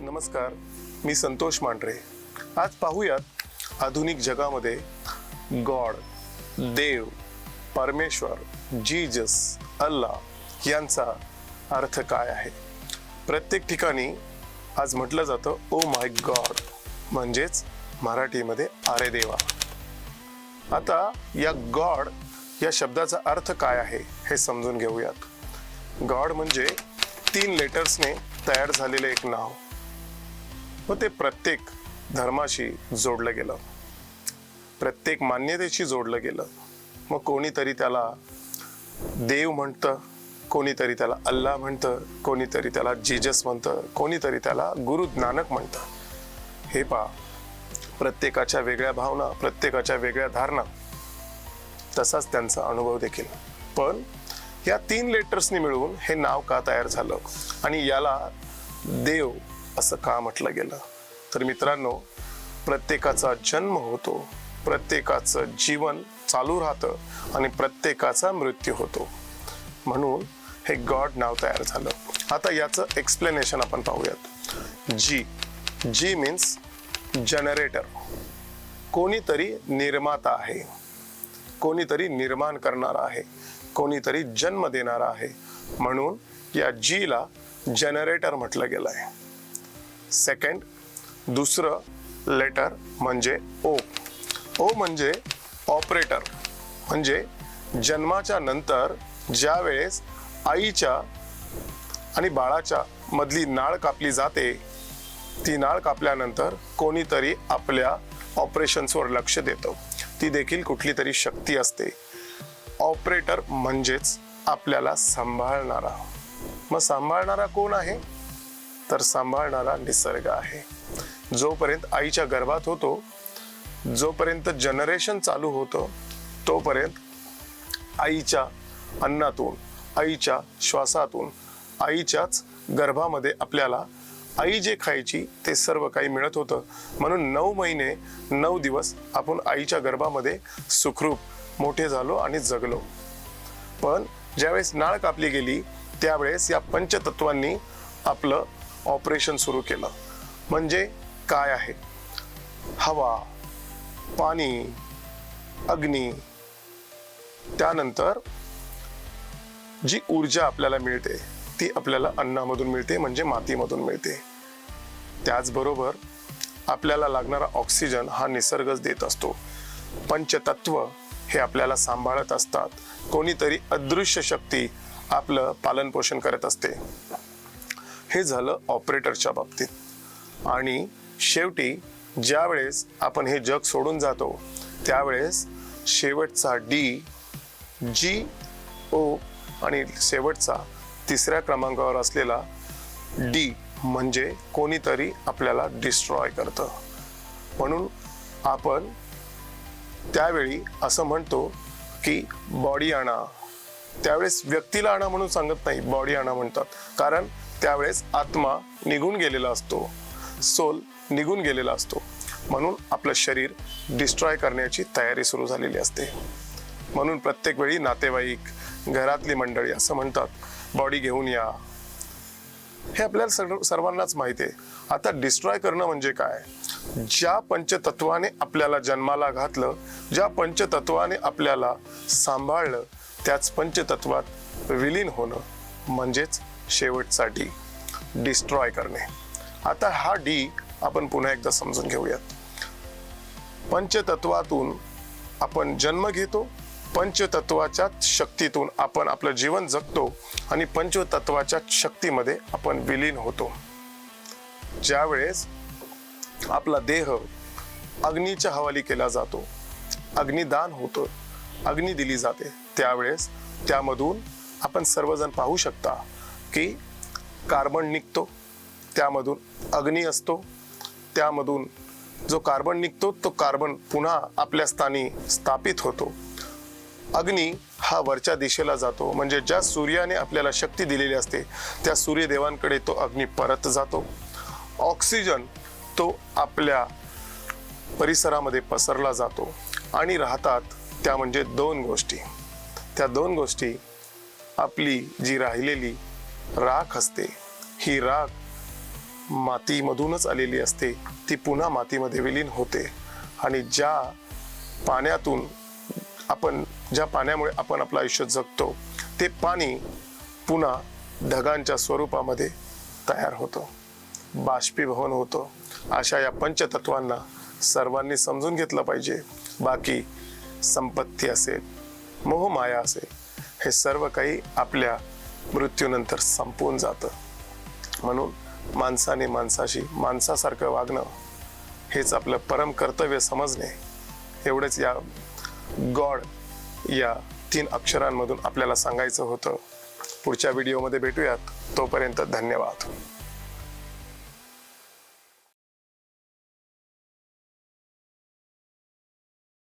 नमस्कार, मी संतोष मांढरे. आज पाहूयात आधुनिक जगामध्ये गॉड, देव, परमेश्वर, जीजस, अल्लाह यांचा अर्थ काय आहे. प्रत्येक ठिकाणी आज म्हटलं जातं ओ माय गॉड, म्हणजेच मराठीमध्ये अरे देवा. आता या गॉड या शब्दाचा अर्थ काय आहे हे समजून घेऊयात. गॉड म्हणजे 3 लेटर्सने तयार झालेले एक नाव व ते प्रत्येक धर्माशी जोडलं गेलं, प्रत्येक मान्यतेशी जोडलं गेलं. मग कोणीतरी त्याला देव म्हणतं, कोणीतरी त्याला अल्लाह म्हणतं, कोणीतरी त्याला जीजस म्हणतं, कोणीतरी त्याला गुरु नानक म्हणतं. हे पहा, प्रत्येकाच्या वेगळ्या भावना, प्रत्येकाच्या वेगळ्या धारणा, तसाच त्यांचा अनुभव देखील. पण या 3 लेटर्सनी मिळून हे नाव का तयार झालं आणि याला देव असं का म्हटलं गेलं. तर मित्रांनो, प्रत्येकाचा जन्म होतो, प्रत्येकाचं जीवन चालू राहतं आणि प्रत्येकाचा मृत्यू होतो, म्हणून हे गॉड नाव तयार झालं. आता याचं एक्सप्लेनेशन आपण पाहूयात. जी मीन्स जनरेटर, कोणीतरी निर्माता आहे, कोणीतरी निर्माण करणारा आहे, कोणीतरी जन्म देणारा आहे, म्हणून या जीला जनरेटर म्हटलं गेलं आहे. सेकंड, दुसरं लेटर म्हणजे ओ. ओ म्हणजे ऑपरेटर, म्हणजे जन्माच्या नंतर ज्या वेळेस आईच्या आणि बाळाच्या मधली नाळ कापली जाते, ती नाळ कापल्यानंतर कोणीतरी आपल्या ऑपरेशन्सवर लक्ष देतं. ती देखील कुठली तरी शक्ती असते. ऑपरेटर म्हणजेच आपल्याला सांभाळणारा. मग सांभाळणारा कोण आहे? तर सांभाळणारा निसर्ग आहे. जोपर्यंत आईच्या गर्भात होतो, जोपर्यंत जनरेशन चालू होतं, तोपर्यंत आईच्या अन्नातून, आईच्या श्वासातून, आईच्याच गर्भामध्ये आपल्याला आई जे खायची ते सर्व काही मिळत होतं. म्हणून 9 महिने 9 दिवस आपण आईच्या गर्भामध्ये सुखरूप मोठे झालो आणि जगलो. पण ज्यावेळेस नाळ कापली गेली त्यावेळेस या पंचतत्वांनी आपलं ऑपरेशन सुरू केलं. म्हणजे काय आहे? हवा, पाणी, अग्नी, त्यानंतर जी ऊर्जा आपल्याला मिळते ती आपल्याला अन्नामधून मिळते, म्हणजे मातीमधून मिळते. त्याचबरोबर आपल्याला लागणारा ऑक्सिजन हा निसर्गच देत असतो. पंचतत्व हे आपल्याला सांभाळत असतात. कोणीतरी अदृश्य शक्ती आपलं पालन पोषण करत असते. हे झालं ऑपरेटरच्या बाबतीत. आणि शेवटी ज्या वेळेस आपण हे जग सोडून जातो त्यावेळेस शेवटचा जी, ओ आणि शेवटचा 3ऱ्या क्रमांकावर असलेला डी म्हणजे कोणीतरी आपल्याला डिस्ट्रॉय करतं. म्हणून आपण त्यावेळी असं म्हणतो की बॉडी आणा. त्यावेळेस व्यक्तीला आणा म्हणून सांगत नाही, बॉडी आणा म्हणतात. कारण त्यावेळेस आत्मा निघून गेलेला असतो, सोल निघून गेलेला असतो. म्हणून आपलं शरीर डिस्ट्रॉय करण्याची तयारी सुरू झालेली असते. म्हणून प्रत्येक वेळी नातेवाईक, घरातली मंडळी असं म्हणतात, बॉडी घेऊन या. हे आपल्याला सर्वांनाच माहिती आहे. आता डिस्ट्रॉय करणं म्हणजे काय? ज्या पंचतत्वाने आपल्याला जन्माला घातलं, ज्या पंचतत्वाने आपल्याला सांभाळलं, त्याच पंचतत्वात विलीन होणं म्हणजेच शेवटचा डी, डिस्ट्रॉय करणे. आता हा डी आपण पुन्हा एकदा समजून घेऊयात. पंचतत्वातून आपण जन्म घेतो, पंचतत्वाच्या शक्तीतून आपण आपलं जीवन जगतो आणि पंचतत्वाच्या शक्तीमध्ये आपण विलीन होतो. ज्यावेळेस आपला देह अग्नीच्या हवाली केला जातो, अग्निदान होतं, अग्नी दिली जाते, त्यावेळेस त्यामधून आपण सर्वजण पाहू शकता की कार्बन निघतो, त्यामधून अग्नी असतो, त्यामधून जो कार्बन निघतो तो कार्बन पुन्हा आपल्या स्थानी स्थापित होतो. अग्नी हा वरच्या दिशेला जातो, म्हणजे ज्या सूर्याने आपल्याला शक्ती दिलेली असते त्या सूर्यदेवांकडे तो अग्नी परत जातो. ऑक्सिजन तो आपल्या परिसरामध्ये पसरला जातो आणि राहतात त्या म्हणजे 2 गोष्टी. त्या 2 गोष्टी आपली जी राहिलेली राख असते, ही राख मातीमधूनच आलेली असते ती पुन्हा मातीमध्ये विलीन होते आणि ज्या पाण्यामुळे आपण आपलं आयुष्य जगतो ते पाणी पुन्हा ढगांच्या स्वरूपामध्ये तयार होतं, बाष्पीभवन होतं. अशा या पंचतत्वांना सर्वांनी समजून घेतलं पाहिजे. बाकी संपत्ती असेल, मोहमाया असेल, हे सर्व काही आपल्या मृत्यूनंतर संपून जातं. म्हणून माणसाने माणसाशी माणसासारखं वागणं हेच आपलं परम कर्तव्य समजणे. एवढेच या गॉड या 3 अक्षरांमधून आपल्याला सांगायचं होतं. पुढच्या व्हिडिओमध्ये भेटूयात. तोपर्यंत धन्यवाद.